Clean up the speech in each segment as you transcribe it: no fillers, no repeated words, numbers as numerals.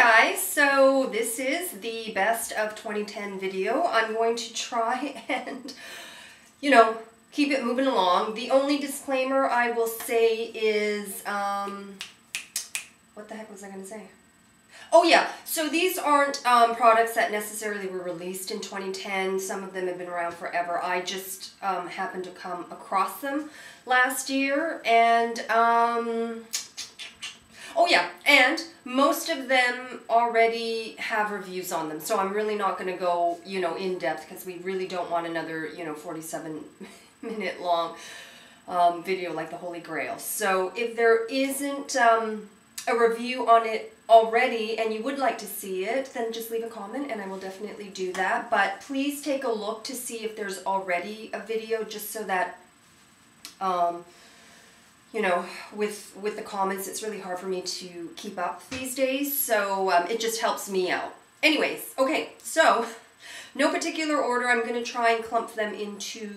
guys, so this is the best of 2010 video. I'm going to try and, you know, keep it moving along. The only disclaimer I will say is, what the heck was I going to say? Oh yeah, so these aren't products that necessarily were released in 2010. Some of them have been around forever. I just happened to come across them last year, and oh yeah, and most of them already have reviews on them, so I'm really not going to go, you know, in depth because we really don't want another, you know, 47-minute long video like the Holy Grail. So if there isn't a review on it already and you would like to see it, then just leave a comment and I will definitely do that. But please take a look to see if there's already a video, just so that you know, with the comments, it's really hard for me to keep up these days, so it just helps me out. Anyways, okay, so no particular order. I'm going to try and clump them into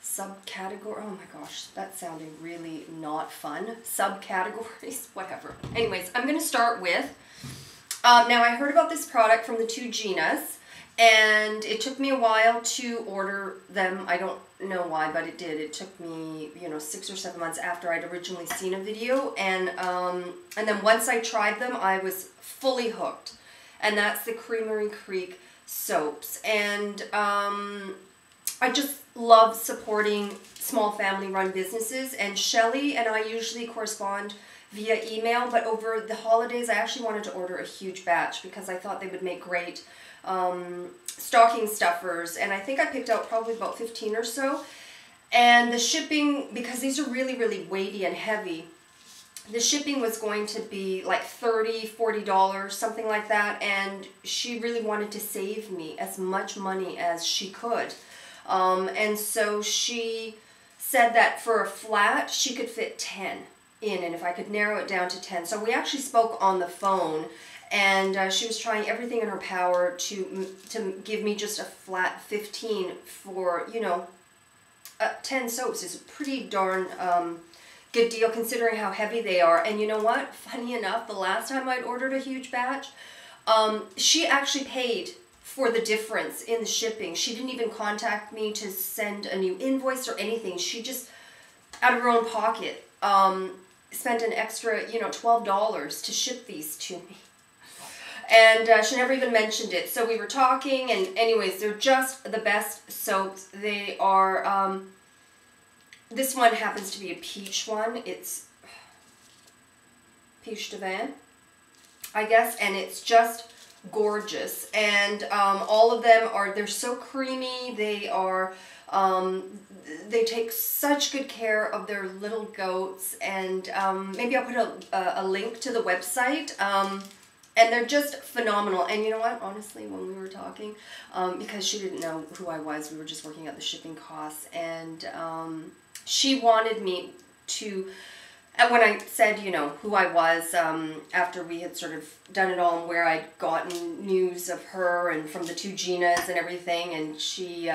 subcategory. Oh my gosh, that sounded really not fun. Subcategories, whatever. Anyways, I'm going to start with, now I heard about this product from the two Ginas, and it took me a while to order them. I don't know why, but it did. It took me, you know, 6 or 7 months after I'd originally seen a video, and then once I tried them, I was fully hooked. And that's the Creamery Creek soaps, and I just love supporting small family-run businesses. And Shelly and I usually correspond via email, but over the holidays, I actually wanted to order a huge batch because I thought they would make great stocking stuffers, and I think I picked out probably about 15 or so. And the shipping, because these are really, really weighty and heavy, the shipping was going to be like $30, $40, something like that, and she really wanted to save me as much money as she could. And so she said that for a flat, she could fit 10 in, and if I could narrow it down to 10. So we actually spoke on the phone, and she was trying everything in her power to give me just a flat 15 for, you know, 10 soaps is a pretty darn good deal considering how heavy they are. And you know what? Funny enough, the last time I'd ordered a huge batch, she actually paid for the difference in the shipping. She didn't even contact me to send a new invoice or anything. She just, out of her own pocket, spent an extra, you know, $12 to ship these to me. And she never even mentioned it. So we were talking, and anyways, they're just the best soaps. They are, this one happens to be a peach one. It's peach divin, I guess, and it's just gorgeous. And all of them are, they're so creamy. They are, they take such good care of their little goats. And maybe I'll put a link to the website. And they're just phenomenal. And you know what? Honestly, when we were talking, because she didn't know who I was, we were just working out the shipping costs. And she wanted me to, and when I said, you know, who I was, after we had sort of done it all and where I'd gotten news of her and from the two Ginas and everything, and she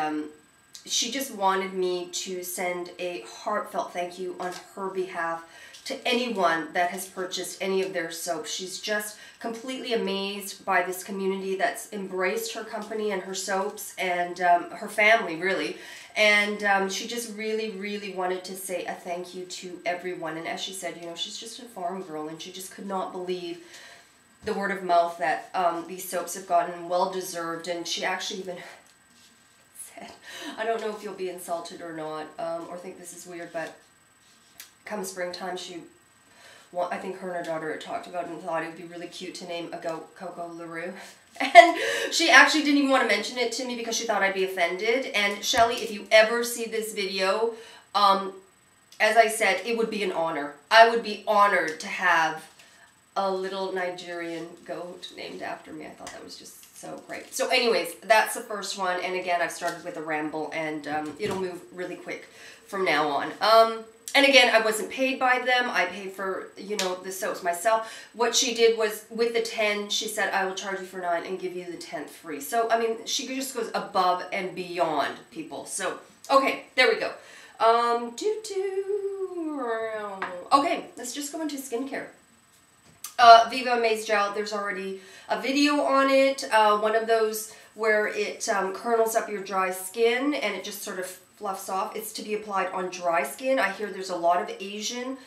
just wanted me to send a heartfelt thank you on her behalf to anyone that has purchased any of their soaps. She's just completely amazed by this community that's embraced her company and her soaps, and her family, really. And she just really, really wanted to say a thank you to everyone. And as she said, you know, she's just a farm girl, and she just could not believe the word of mouth that these soaps have gotten, well deserved. And she actually even said, I don't know if you'll be insulted or not, or think this is weird, but come springtime, I think her and her daughter had talked about it and thought it would be really cute to name a goat Coco LaRue. And she actually didn't even want to mention it to me because she thought I'd be offended. And Shelly, if you ever see this video, as I said, it would be an honor. I would be honored to have a little Nigerian goat named after me. I thought that was just so great. So anyways, that's the first one. And again, I've started with a ramble, and it'll move really quick from now on. And again, I wasn't paid by them. I paid for, you know, the soaps myself. What she did was, with the 10, she said, I will charge you for 9 and give you the 10th free. So, I mean, she just goes above and beyond, people. So, okay, there we go. Okay, let's just go into skincare. Viva Amaze Gel, there's already a video on it. One of those where it kernels up your dry skin and it just sort of fluffs off. It's to be applied on dry skin. I hear there's a lot of Asian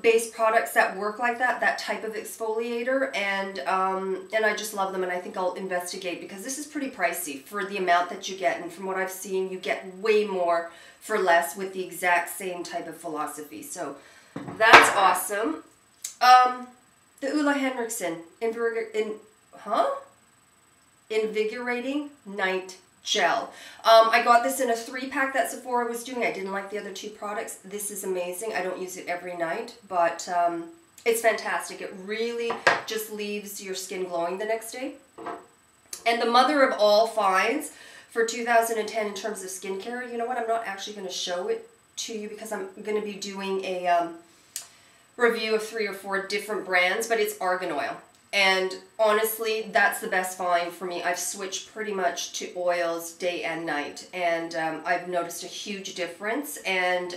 based products that work like that type of exfoliator, and I just love them, and I think I'll investigate because this is pretty pricey for the amount that you get, and from what I've seen, you get way more for less with the exact same type of philosophy. So that's awesome. The Ole Henriksen Invigorating Night Gel. I got this in a 3-pack that Sephora was doing. I didn't like the other 2 products. This is amazing. I don't use it every night, but it's fantastic. It really just leaves your skin glowing the next day. And the mother of all finds for 2010 in terms of skincare, you know what? I'm not actually going to show it to you because I'm going to be doing a review of 3 or 4 different brands, but it's Argan Oil. And honestly, that's the best find for me. I've switched pretty much to oils day and night, and I've noticed a huge difference. And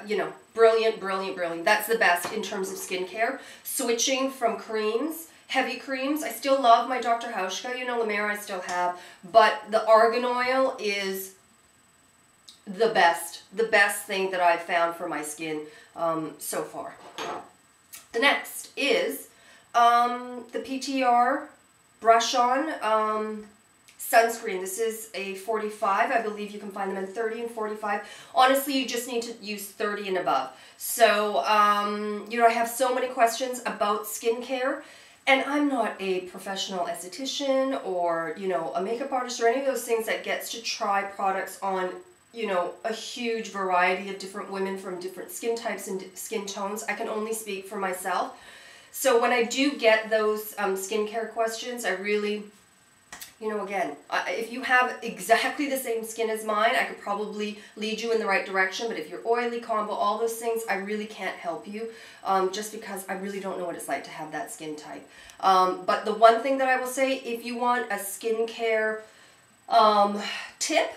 you know, brilliant, brilliant, brilliant. That's the best in terms of skincare. Switching from creams, heavy creams. I still love my Dr. Hauschka, you know, La Mer I still have, but the Argan Oil is the best thing that I've found for my skin so far. The next is the PTR Brush On sunscreen. This is a 45. I believe you can find them in 30 and 45. Honestly, you just need to use 30 and above. So, you know, I have so many questions about skincare, and I'm not a professional esthetician or, you know, a makeup artist or any of those things that gets to try products on, you know, a huge variety of different women from different skin types and skin tones. I can only speak for myself. So when I do get those skincare questions, I really, you know, again, if you have exactly the same skin as mine, I could probably lead you in the right direction. But if you're oily, combo, all those things, I really can't help you just because I really don't know what it's like to have that skin type. But the one thing that I will say, if you want a skincare tip,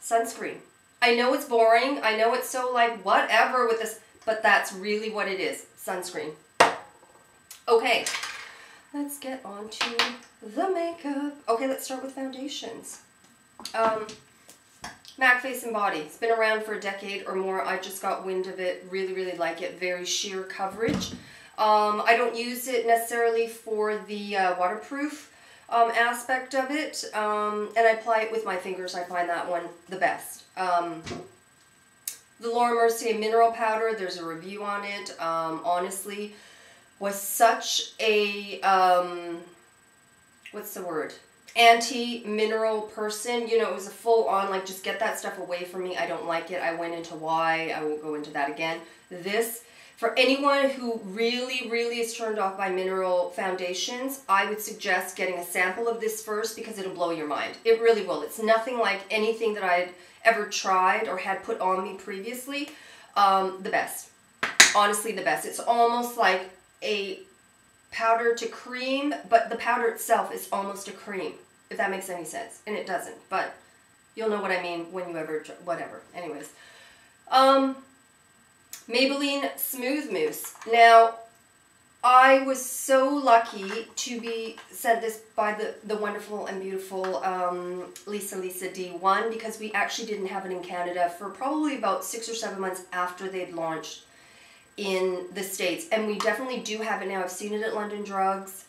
sunscreen. I know it's boring. I know it's so like whatever with this, but that's really what it is, sunscreen. Okay, let's get on to the makeup. Okay, let's start with foundations. MAC Face and Body. It's been around for a decade or more. I just got wind of it. Really, really like it. Very sheer coverage. I don't use it necessarily for the waterproof aspect of it, and I apply it with my fingers. I find that one the best. The Laura Mercier mineral powder, there's a review on it. Honestly, was such a what's the word, anti-mineral person. You know, it was a full-on like, just get that stuff away from me. I don't like it. I went into why. I won't go into that again. This, for anyone who really, really is turned off by mineral foundations, I would suggest getting a sample of this first because it'll blow your mind. It really will. It's nothing like anything that I'd ever tried or had put on me previously. The best. Honestly, the best. It's almost like a powder to cream, but the powder itself is almost a cream, if that makes any sense. And it doesn't, but you'll know what I mean when you ever, whatever. Anyways. Maybelline Smooth Mousse. Now, I was so lucky to be sent this by the wonderful and beautiful Lisa D1, because we actually didn't have it in Canada for probably about 6 or 7 months after they'd launched in the States. And we definitely do have it now. I've seen it at London Drugs.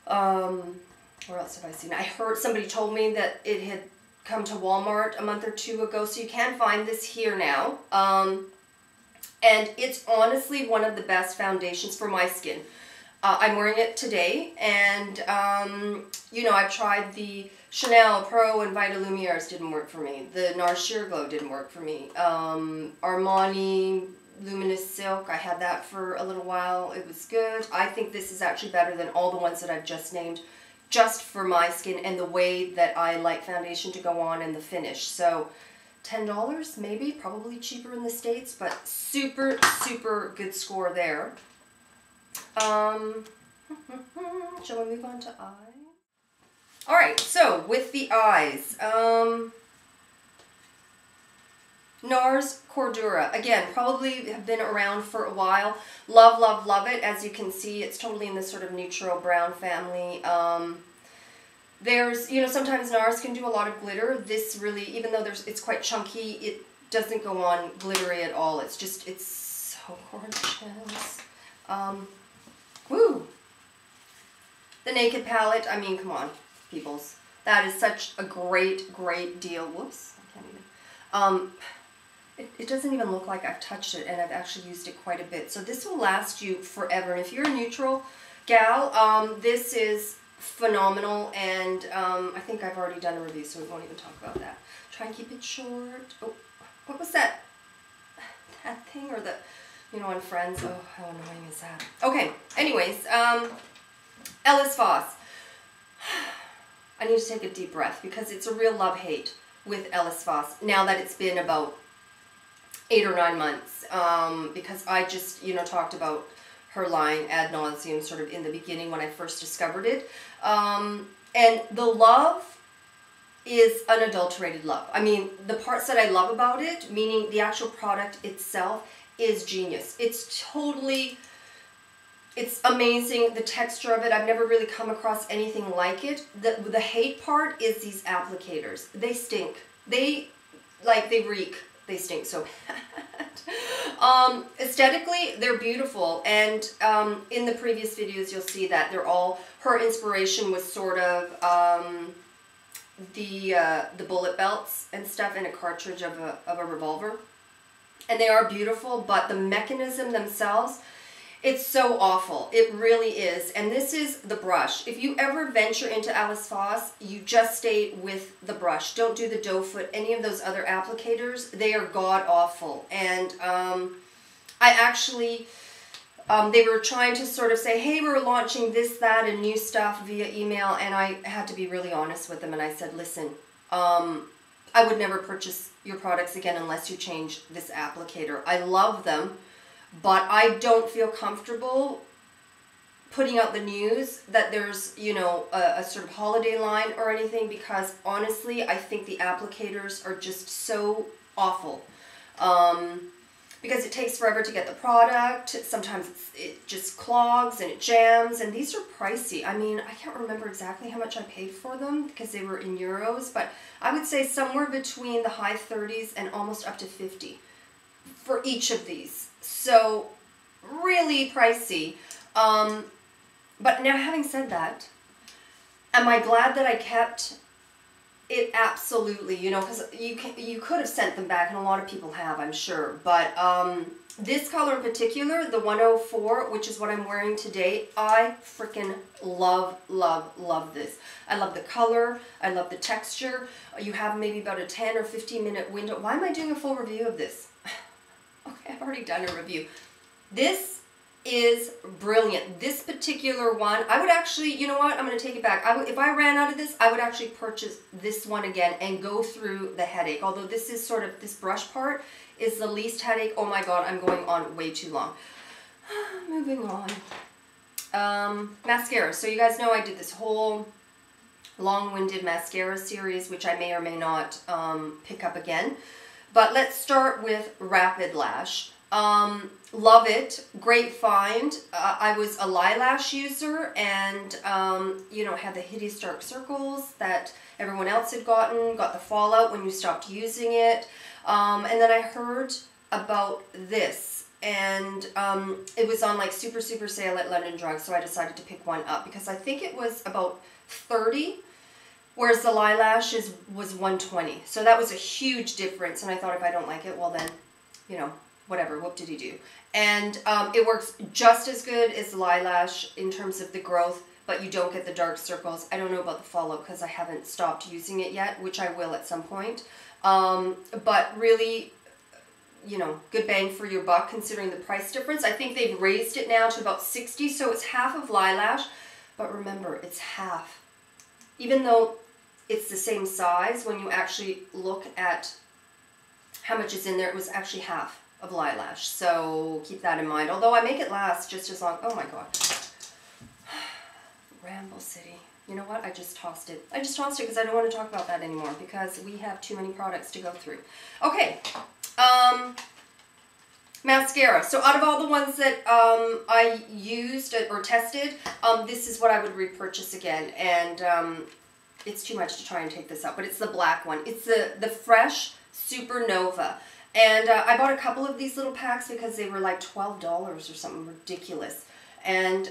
Where else have I seen it? I heard somebody told me that it had come to Walmart a month or 2 ago, so you can find this here now. And it's honestly one of the best foundations for my skin. I'm wearing it today, and you know, I've tried the Chanel Pro and Vita Lumiere's, didn't work for me. The Nars Sheer Glow didn't work for me. Armani Luminous Silk, I had that for a little while. It was good. I think this is actually better than all the ones that I've just named, just for my skin and the way that I like foundation to go on and the finish. So $10 maybe, probably cheaper in the States, but super, super good score there. Shall we move on to eyes? Alright, so with the eyes, Nars Cordura. Again, probably have been around for a while. Love, love, love it. As you can see, it's totally in this sort of neutral brown family. There's, you know, sometimes Nars can do a lot of glitter. This really, even though it's quite chunky, it doesn't go on glittery at all. It's just, it's so gorgeous. Woo! The Naked palette, I mean, come on, peoples. That is such a great, great deal. Whoops, I can't even. It doesn't even look like I've touched it, and I've actually used it quite a bit. So this will last you forever. And if you're a neutral gal, this is phenomenal. And I think I've already done a review, so we won't even talk about that. Try and keep it short. Oh, what was that? That thing or the, you know, on Friends? Oh, how annoying is that? Okay, anyways, Ellis Faas. I need to take a deep breath because it's a real love-hate with Ellis Faas now that it's been about 8 or 9 months, because I just, you know, talked about her line ad nauseum sort of in the beginning when I first discovered it. And the love is unadulterated love. I mean, the parts that I love about it, meaning the actual product itself, is genius. It's totally, it's amazing, the texture of it. I've never really come across anything like it. The hate part is these applicators. They stink. They reek. They stink so bad. Aesthetically, they're beautiful. And in the previous videos, you'll see that they're all, her inspiration was sort of the bullet belts and stuff in a cartridge of a revolver. And they are beautiful, but the mechanism themselves, it's so awful. It really is. And this is the brush. If you ever venture into Ellis Faas, you just stay with the brush. Don't do the doe foot, any of those other applicators. They are god-awful. And I actually, they were trying to sort of say, hey, we're launching this, that, and new stuff via email. And I had to be really honest with them. And I said, listen, I would never purchase your products again unless you change this applicator. I love them, but I don't feel comfortable putting out the news that there's, you know, a sort of holiday line or anything, because honestly, I think the applicators are just so awful. Because it takes forever to get the product. Sometimes it just clogs and it jams, and these are pricey. I mean, I can't remember exactly how much I paid for them because they were in euros, but I would say somewhere between the high 30s and almost up to 50 for each of these. So really pricey. But now, having said that, am I glad that I kept it? Absolutely, you know, because you could have sent them back, and a lot of people have, I'm sure. But this color in particular, the 104, which is what I'm wearing today, I freaking love, love, love this. I love the color. I love the texture. You have maybe about a 10 or 15 minute window. Why am I doing a full review of this? Okay, I've already done a review. This is brilliant. This particular one, I would actually, you know what, I'm going to take it back. If I ran out of this, I would actually purchase this one again and go through the headache. Although this is sort of, this brush part is the least headache. Oh my god, I'm going on way too long. Moving on. Mascara. So you guys know I did this whole long-winded mascara series, which I may or may not pick up again. But let's start with Rapidlash. Love it. Great find. I was a Lilash user, and you know, had the hideous dark circles that everyone else had gotten, got the fallout when you stopped using it. And then I heard about this, and it was on like super sale at London Drugs, so I decided to pick one up because I think it was about 30, whereas the Lilash was 120. So that was a huge difference, and I thought if I don't like it, well then, you know, whatever, whoop-de-doo. And it works just as good as the Lilash in terms of the growth, but you don't get the dark circles. I don't know about the fallout because I haven't stopped using it yet, which I will at some point. But really, you know, good bang for your buck considering the price difference. I think they've raised it now to about 60, so it's half of Lilash. But remember, it's half. Even though it's the same size, when you actually look at how much is in there, it was actually half of Lilash. So keep that in mind. Although I make it last just as long. Oh my god. Ramble City. You know what? I just tossed it. I just tossed it because I don't want to talk about that anymore because we have too many products to go through. Okay. Mascara. So out of all the ones that I used or tested, this is what I would repurchase again. And it's too much to try and take this out, but it's the black one. It's the Fresh SuperNova. And I bought a couple of these little packs because they were like $12 or something ridiculous. And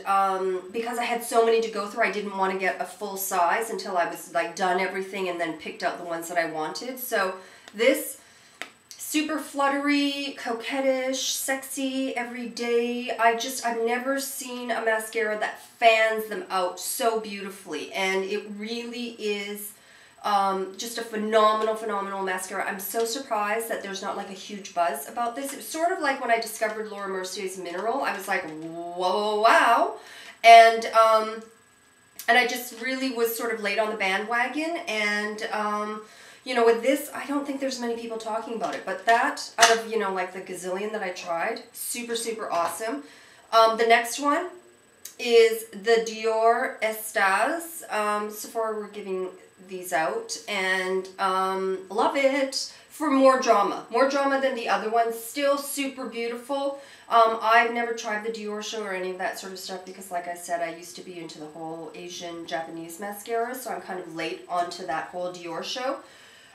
because I had so many to go through, I didn't want to get a full size until I was like done everything and then picked out the ones that I wanted. So this super fluttery, coquettish, sexy, everyday. I've never seen a mascara that fans them out so beautifully. And it really is just a phenomenal mascara. I'm so surprised that there's not like a huge buzz about this. It was sort of like when I discovered Laura Mercier's Mineral. I was like, whoa, wow. And I just really was sort of late on the bandwagon. And, you know, with this, I don't think there's many people talking about it. But that, out of, you know, like the gazillion that I tried, super, super awesome. The next one is the Dior Extase. Sephora were giving these out, and love it. For more drama than the other ones. Still super beautiful. I've never tried the Dior show or any of that sort of stuff because, like I said, I used to be into the whole Asian Japanese mascara, so I'm kind of late onto that whole Dior show.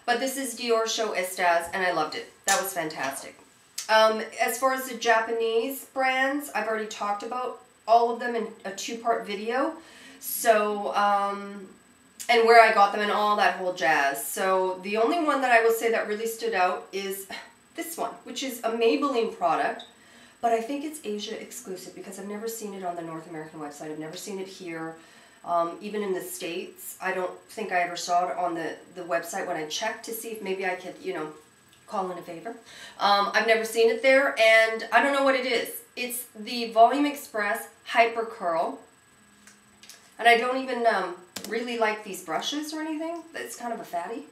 But this is Dior Show Extase, and I loved it. That was fantastic. As far as the Japanese brands, I've already talked about all of them in a two-part video. So, and where I got them and all that whole jazz. So the only one that I will say that really stood out is this one, which is a Maybelline product, but I think it's Asia exclusive because I've never seen it on the North American website. I've never seen it here. Even in the States, I don't think I ever saw it on the website when I checked to see if maybe I could, you know, call in a favor. I've never seen it there, and I don't know what it is. It's the Volum'Express Hypercurl, and I don't even really like these brushes or anything. It's kind of a fatty,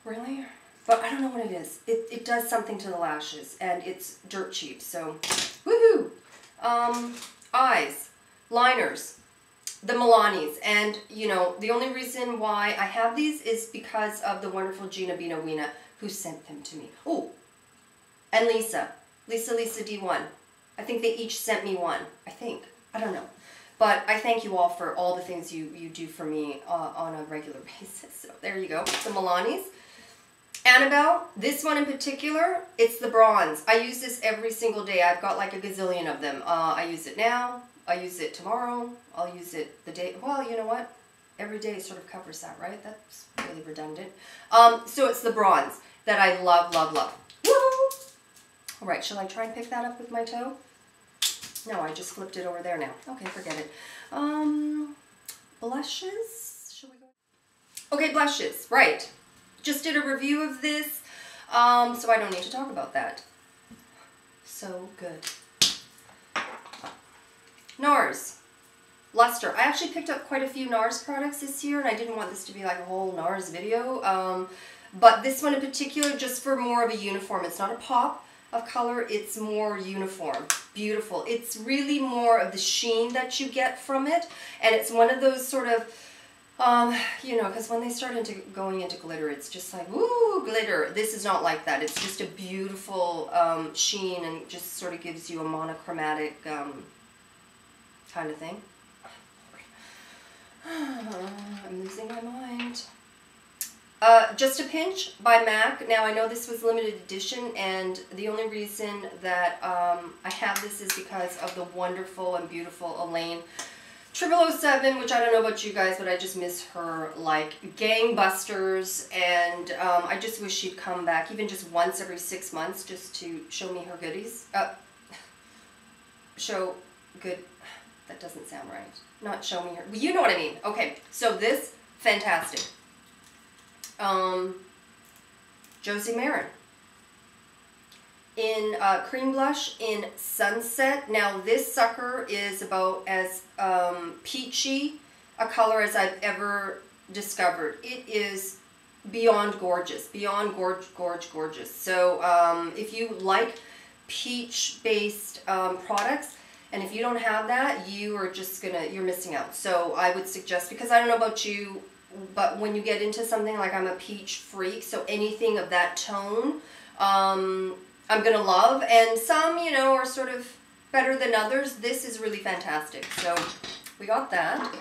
really. But I don't know what it is. It does something to the lashes, and it's dirt cheap, so woohoo! Eyes, liners, the Milani's, and you know, the only reason why I have these is because of the wonderful Gina Bina Weena who sent them to me. Oh, and Lisa D1. I think they each sent me one. I don't know. But I thank you all for all the things you do for me on a regular basis. So there you go, the Milani's. Annabelle, this one in particular, it's the bronze. I use this every single day. I've got like a gazillion of them. I use it now. I use it tomorrow. I'll use it the day. Well, you know what? Every day sort of covers that, right? That's really redundant. So it's the bronze that I love, love, love. Woo! All right, shall I try and pick that up with my toe? No, I just flipped it over there now. Okay, forget it. Blushes? Shall we go? Okay, blushes. Right. Just did a review of this, so I don't need to talk about that. So good. Nars Luster. I actually picked up quite a few Nars products this year, and I didn't want this to be like a whole Nars video. But this one in particular, just for more of a uniform. It's not a pop of color, it's more uniform. Beautiful. It's really more of the sheen that you get from it, and it's one of those sort of, you know, because when they start going into glitter, it's just like, woo, glitter. This is not like that. It's just a beautiful sheen, and just sort of gives you a monochromatic kind of thing. I'm losing my mind. Just a Pinch by MAC. Now I know this was limited edition, and the only reason that I have this is because of the wonderful and beautiful Elaine 0007, which I don't know about you guys, but I just miss her like gangbusters, and I just wish she'd come back even just once every 6 months just to show me her goodies. Show good, that doesn't sound right. Not show me her, but you know what I mean. Okay, so this, fantastic. Josie Maran in cream blush in Sunset. Now this sucker is about as peachy a color as I've ever discovered. It is beyond gorgeous, beyond gorgeous. So if you like peach based products, and if you don't have that, you are just you're missing out. So I would suggest, because I don't know about you, but when you get into something like, I'm a peach freak, so anything of that tone I'm gonna love, and some, you know, are sort of better than others. This is really fantastic. So we got that.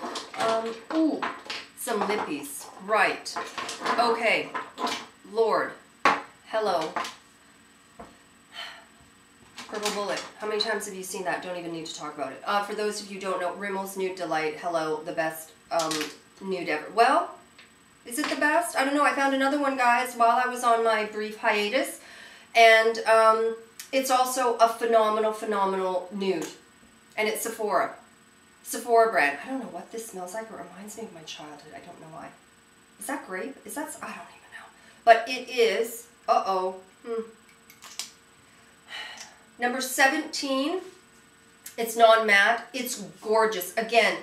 Ooh, some lippies. Right. Okay. Lord. Hello. Purple Bullet. How many times have you seen that? Don't even need to talk about it. For those of you who don't know, Rimmel's Nude Delight. Hello, the best nude ever. Well, is it the best? I don't know. I found another one, guys, while I was on my brief hiatus. And it's also a phenomenal, phenomenal nude. And it's Sephora. Sephora brand. I don't know what this smells like. It reminds me of my childhood. I don't know why. Is that grape? Is that... I don't even know. But it is... Number 17. It's non-matte. It's gorgeous. Again,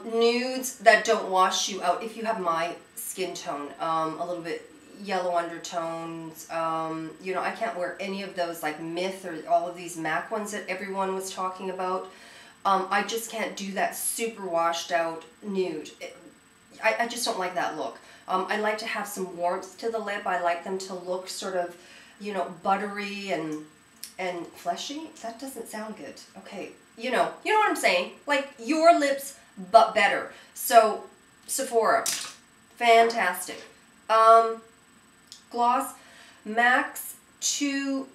nudes that don't wash you out. If you have my skin tone, a little bit yellow undertones, you know, I can't wear any of those like Myth or all of these MAC ones that everyone was talking about. I just can't do that super washed out nude. I just don't like that look. I like to have some warmth to the lip. I like them to look sort of, you know, buttery and fleshy. That doesn't sound good. Okay, you know what I'm saying? Like your lips, but better. So Sephora, fantastic. Gloss, Max 2N.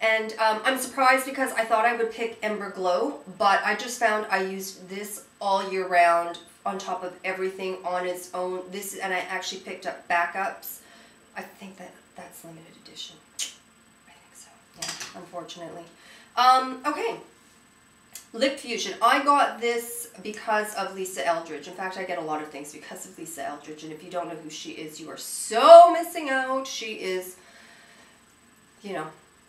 And I'm surprised because I thought I would pick Ember Glow, but I just found I used this all year round on top of everything on its own. And I actually picked up backups. I think that's limited edition. I think so. Yeah, unfortunately. Okay. Lipfusion. I got this because of Lisa Eldridge. In fact, I get a lot of things because of Lisa Eldridge. And if you don't know who she is, you are so missing out. She is, you know,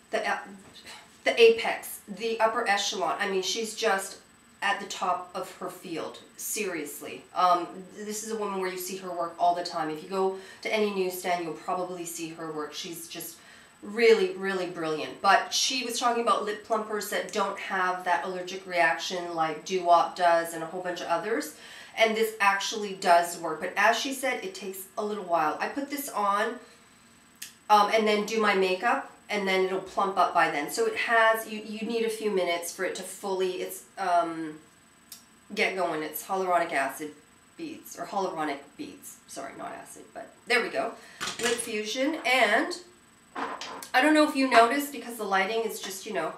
the apex, the upper echelon. I mean, she's just at the top of her field. Seriously. This is a woman where you see her work all the time. If you go to any newsstand, you'll probably see her work. She's just really, really brilliant. But she was talking about lip plumpers that don't have that allergic reaction like Doo-Wop does and a whole bunch of others. And this actually does work. But as she said, it takes a little while. I put this on and then do my makeup, and then it'll plump up by then. So it has, you need a few minutes for it to fully, get going. It's hyaluronic acid beads, or hyaluronic beads. Sorry, not acid, but there we go. Lipfusion, and I don't know if you noticed, because the lighting is just, you know,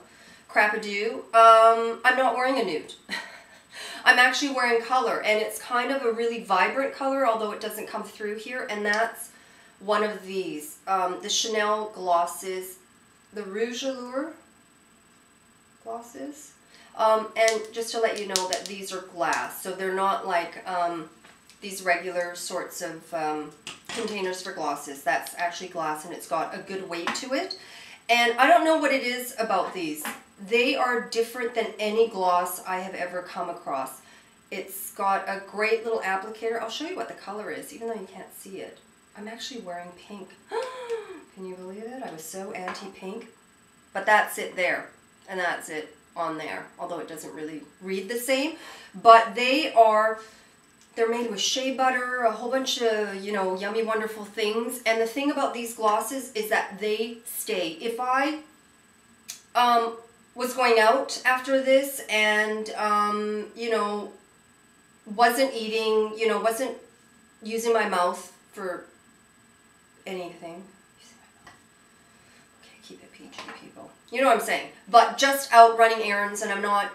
crap-a-doo. I'm not wearing a nude. I'm actually wearing color, and it's kind of a really vibrant color, although it doesn't come through here, and that's one of these. The Chanel glosses, the Rouge Allure glosses. And just to let you know that these are glass, so they're not like these regular sorts of containers for glosses. That's actually glass, and it's got a good weight to it. And I don't know what it is about these. They are different than any gloss I have ever come across. It's got a great little applicator. I'll show you what the color is, even though you can't see it. I'm actually wearing pink. Can you believe it? I was so anti-pink. But that's it there, and that's it on there, although it doesn't really read the same. But they're made with shea butter, a whole bunch of, you know, yummy, wonderful things. And the thing about these glosses is that they stay. If I was going out after this and, you know, wasn't eating, you know, wasn't using my mouth for anything. Okay, keep it PG, people. You know what I'm saying? But just out running errands, and I'm not,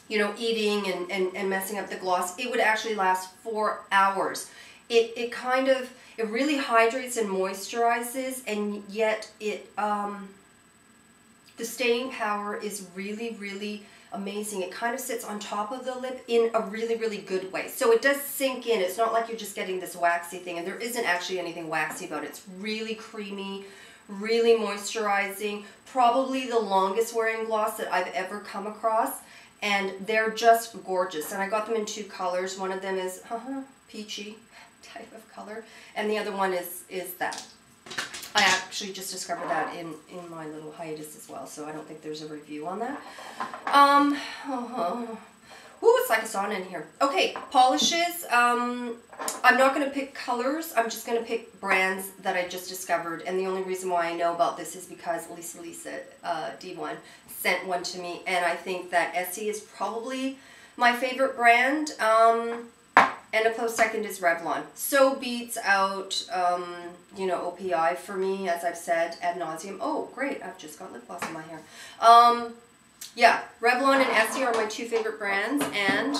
you know, eating and messing up the gloss, it would actually last 4 hours. It kind of, it really hydrates and moisturizes, and yet it, the staying power is really, really amazing. It kind of sits on top of the lip in a really, really good way. So it does sink in. It's not like you're just getting this waxy thing, and there isn't actually anything waxy about it. It's really creamy, really moisturizing, probably the longest wearing gloss that I've ever come across, and they're just gorgeous. And I got them in 2 colors. One of them is peachy type of color, and the other one is that. I actually just discovered that in my little hiatus as well, so I don't think there's a review on that. Ooh, it's like a sauna in here. Okay, polishes. I'm not going to pick colors. I'm just going to pick brands that I just discovered. And the only reason why I know about this is because Lisa D1 sent one to me. And I think that Essie is probably my favorite brand. And a close second is Revlon. So beats out, you know, OPI for me, as I've said ad nauseum. Oh, great. I've just got lip gloss in my hair. Yeah, Revlon and Essie are my two favorite brands. And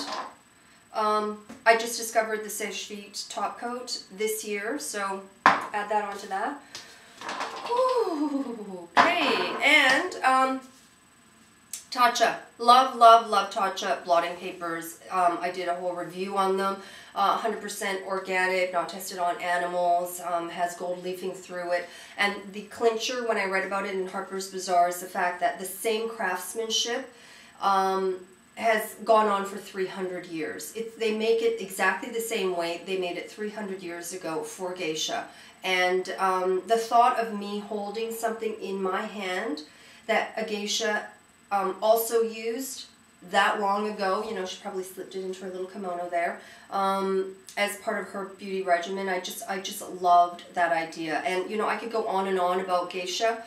I just discovered the Seche Vite top coat this year. So add that onto that. Ooh, okay. And Tatcha. Love, love, love Tatcha blotting papers. I did a whole review on them. 100% organic, not tested on animals, has gold leafing through it. And the clincher, when I read about it in Harper's Bazaar, is the fact that the same craftsmanship has gone on for 300 years. They make it exactly the same way they made it 300 years ago for geisha. And the thought of me holding something in my hand that a geisha also used that long ago, you know, she probably slipped it into her little kimono there, as part of her beauty regimen. I just loved that idea. And, you know, I could go on and on about geisha,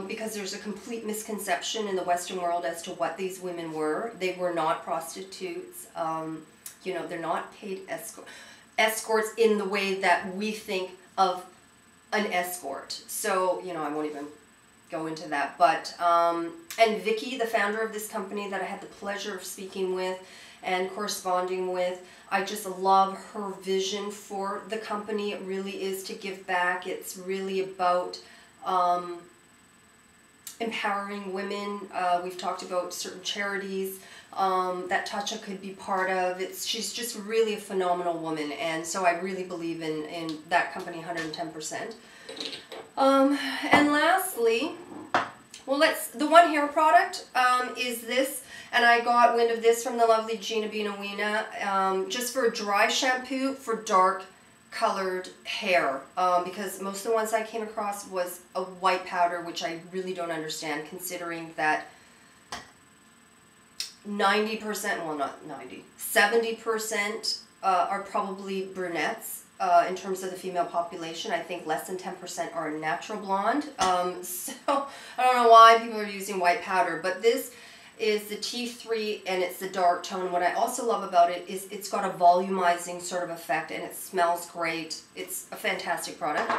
because there's a complete misconception in the Western world as to what these women were. They were not prostitutes. You know, they're not paid escorts in the way that we think of an escort. So, you know, I won't even go into that. But and Vicky, the founder of this company that I had the pleasure of speaking with and corresponding with, I just love her vision for the company. It really is to give back. It's really about empowering women. We've talked about certain charities that Tatcha could be part of. She's just really a phenomenal woman, and so I really believe in that company 110%. And lastly, well, the one hair product is this, and I got wind of this from the lovely Gina Binawina, just for a dry shampoo for dark colored hair, because most of the ones I came across was a white powder, which I really don't understand, considering that 90%, well, not 90, 70% are probably brunettes. In terms of the female population, I think less than 10% are natural blonde. So I don't know why people are using white powder, but this is the T3 and it's the dark tone. What I also love about it is it's got a volumizing sort of effect and it smells great. It's a fantastic product.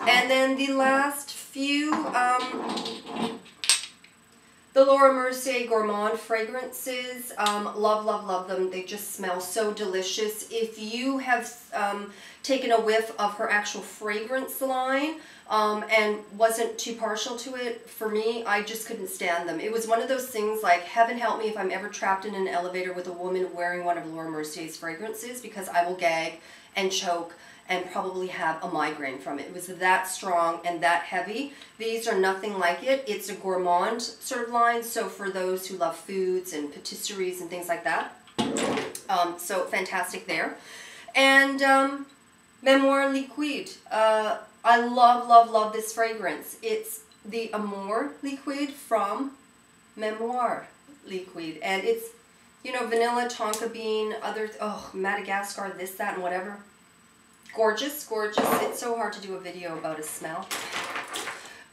And then the last few, the Laura Mercier Gourmand fragrances, love, love, love them. They just smell so delicious. If you have taken a whiff of her actual fragrance line and wasn't too partial to it, for me, I just couldn't stand them. It was one of those things like, heaven help me if I'm ever trapped in an elevator with a woman wearing one of Laura Mercier's fragrances, because I will gag and choke and probably have a migraine from it. It was that strong and that heavy. These are nothing like it. It's a gourmand sort of line, so for those who love foods and patisseries and things like that. So fantastic there. And Amour Liquide. I love, love, love this fragrance. It's the Amour Liquide from Amour Liquide. And it's, you know, vanilla, tonka bean, Madagascar, this, that, and whatever. Gorgeous, gorgeous. It's so hard to do a video about a smell.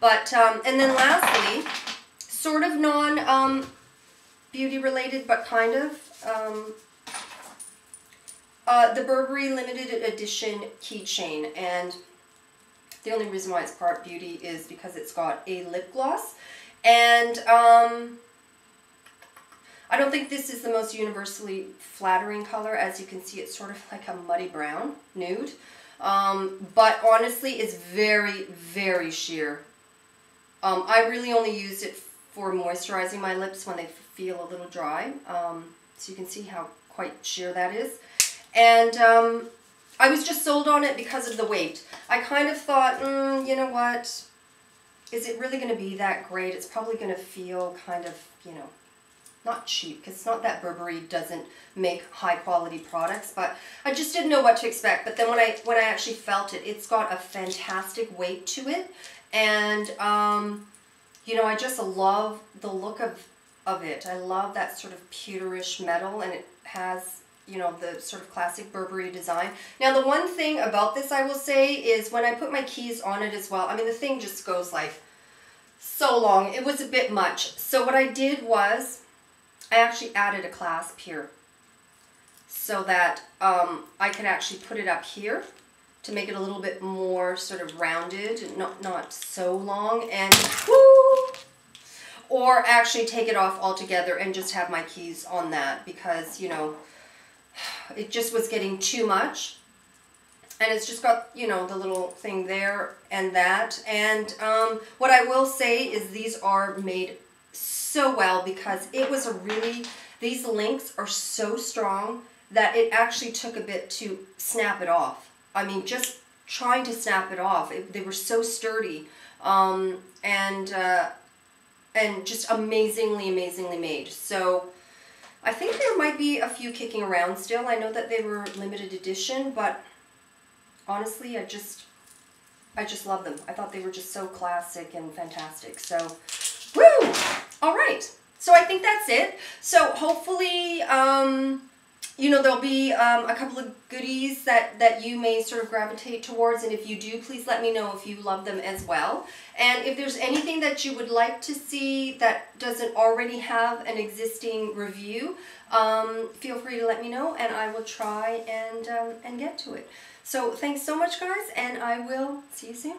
But, and then lastly, sort of non-beauty related, but kind of, the Burberry limited edition keychain. And the only reason why it's part beauty is because it's got a lip gloss. And I don't think this is the most universally flattering color. As you can see, it's sort of like a muddy brown, nude. But honestly, it's very, very sheer. I really only used it for moisturizing my lips when they feel a little dry. So you can see how quite sheer that is. And I was just sold on it because of the weight. I kind of thought, you know what? Is it really going to be that great? It's probably going to feel kind of, you know, not cheap, because it's not that Burberry doesn't make high quality products, but I just didn't know what to expect. But then when I actually felt it, it's got a fantastic weight to it, and you know, I just love the look of it. I love that sort of pewterish metal, and it has you know, the sort of classic Burberry design. Now, the one thing about this I will say is when I put my keys on it as well, I mean, the thing just goes like so long. It was a bit much. So what I did was I actually added a clasp here so that I can actually put it up here to make it a little bit more sort of rounded and not so long, and whoo, or actually take it off altogether and just have my keys on that, because, you know, it just was getting too much. And it's just got, you know, the little thing there and that. And what I will say is these are made so well, because it was a really, these links are so strong that it actually took a bit to snap it off. I mean, just trying to snap it off, they were so sturdy, and just amazingly made. So I think there might be a few kicking around still. I know that they were limited edition, but honestly, I just love them. I thought they were just so classic and fantastic. So, woo! All right. So I think that's it. So hopefully, you know, there'll be a couple of goodies that you may sort of gravitate towards, and if you do, please let me know if you love them as well. And if there's anything that you would like to see that doesn't already have an existing review, feel free to let me know, and I will try and get to it. So thanks so much, guys, and I will see you soon.